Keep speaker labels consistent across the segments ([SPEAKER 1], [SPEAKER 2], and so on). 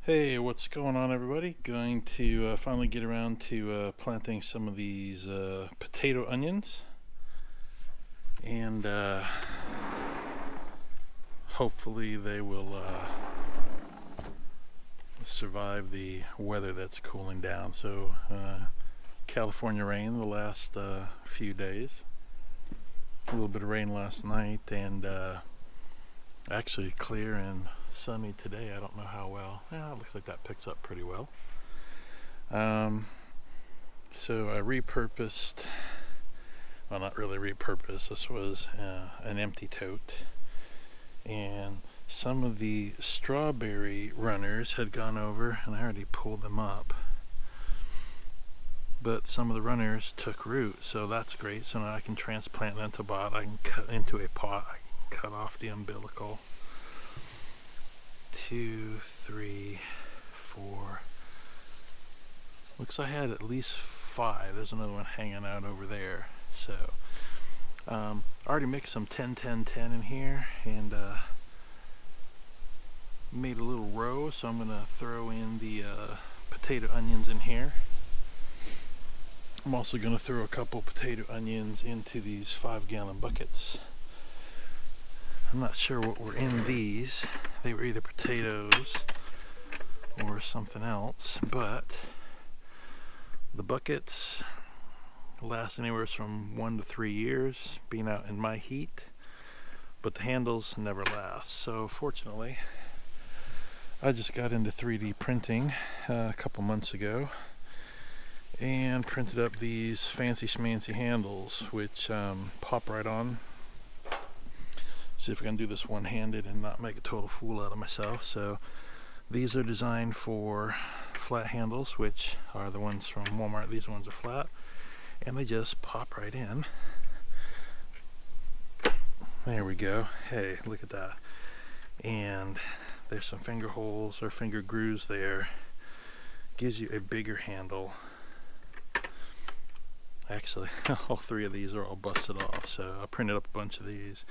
[SPEAKER 1] Hey, what's going on, everybody? Going to finally get around to planting some of these potato onions, and hopefully they will survive the weather that's cooling down. So California rain the last few days, a little bit of rain last night, and actually clear and sunny today. I don't know how well. Yeah, it looks like that picks up pretty well. So I repurposed, well, not really repurposed, this was an empty tote, and some of the strawberry runners had gone over, and I already pulled them up, but some of the runners took root, so that's great. So now I can transplant them into a pot. I can cut into a pot. I can cut off the umbilical. 2, 3, 4. Looks like I had at least 5. There's another one hanging out over there. So I already mixed some 10-10-10 in here and made a little row. So I'm gonna throw in the potato onions in here. I'm also gonna throw a couple potato onions into these 5-gallon buckets. I'm not sure what were in these. They were either potatoes or something else, but the buckets last anywhere from 1 to 3 years being out in my heat, but the handles never last. So fortunately, I just got into 3D printing a couple months ago and printed up these fancy schmancy handles, which pop right on. See if I can do this one-handed and not make a total fool out of myself. So these are designed for flat handles, which are the ones from Walmart. These ones are flat, and they just pop right in. There we go. Hey, look at that. And there's some finger holes or finger grooves there. Gives you a bigger handle. Actually, all 3 of these are all busted off, so I printed up a bunch of these.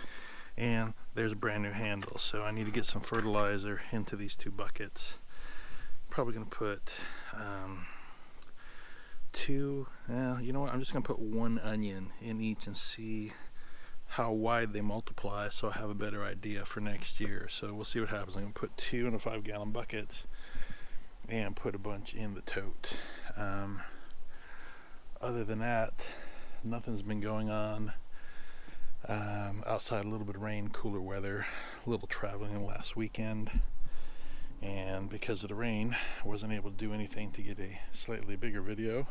[SPEAKER 1] And there's a brand new handle, so I need to get some fertilizer into these 2 buckets. Probably gonna put 2, you know what, I'm just gonna put 1 onion in each and see how wide they multiply, so I have a better idea for next year. So we'll see what happens. I'm gonna put 2 in the 5-gallon buckets and put a bunch in the tote. Other than that, nothing's been going on. Outside, a little bit of rain, cooler weather, a little traveling last weekend, and because of the rain I wasn't able to do anything to get a slightly bigger video.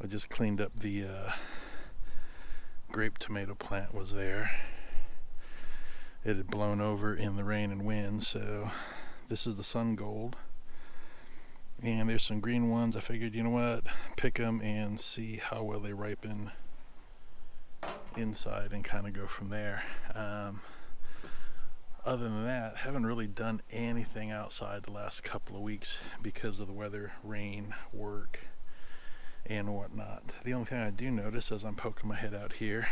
[SPEAKER 1] I just cleaned up the grape tomato plant was there. It had blown over in the rain and wind, so this is the sun gold, and there's some green ones. I figured, you know what, pick them and see how well they ripen inside and kind of go from there. Other than that, haven't really done anything outside the last couple of weeks because of the weather, rain, work, and whatnot. The only thing I do notice as I'm poking my head out here,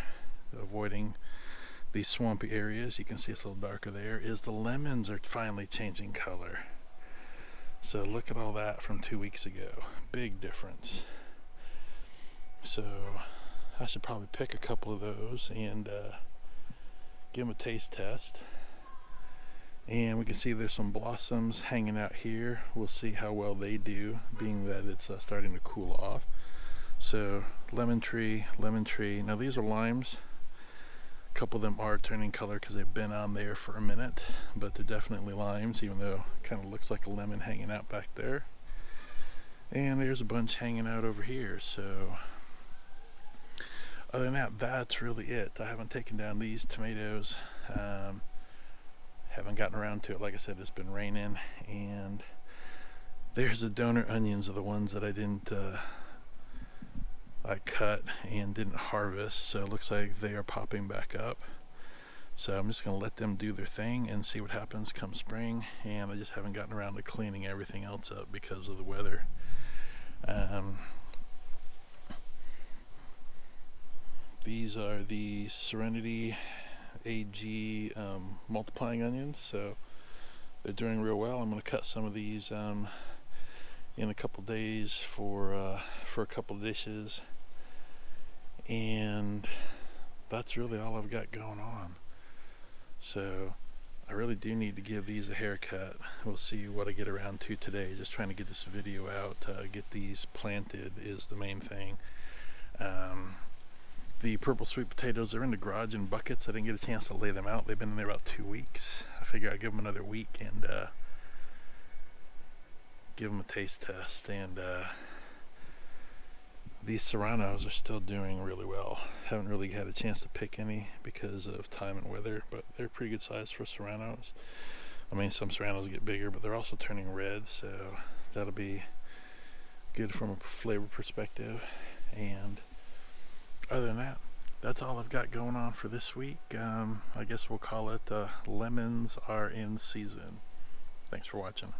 [SPEAKER 1] avoiding these swampy areas, you can see it's a little darker there, is the lemons are finally changing color. So look at all that from 2 weeks ago. Big difference. So I should probably pick a couple of those and give them a taste test. And we can see there's some blossoms hanging out here. We'll see how well they do, being that it's starting to cool off. So lemon tree, lemon tree. Now these are limes. A couple of them are turning color because they've been on there for a minute, but they're definitely limes, even though it kind of looks like a lemon hanging out back there. And there's a bunch hanging out over here. So other than that, that's really it. I haven't taken down these tomatoes. Haven't gotten around to it. Like I said, it's been raining. And there's the donor onions, are the ones that I didn't I cut and didn't harvest. So it looks like they are popping back up. So I'm just going to let them do their thing and see what happens come spring. And I just haven't gotten around to cleaning everything else up because of the weather. These are the Serenity AG multiplying onions, so they're doing real well. I'm going to cut some of these in a couple days for a couple dishes, and that's really all I've got going on. So I really do need to give these a haircut. We'll see what I get around to today. Just trying to get this video out, get these planted is the main thing. The purple sweet potatoes are in the garage in buckets. I didn't get a chance to lay them out. They've been in there about 2 weeks. I figure I'd give them another week and give them a taste test. And these serranos are still doing really well. Haven't really had a chance to pick any because of time and weather, but they're pretty good size for serranos. I mean, some serranos get bigger, but they're also turning red, so that'll be good from a flavor perspective. And other than that, that's all I've got going on for this week. I guess we'll call it lemons are in season. Thanks for watching.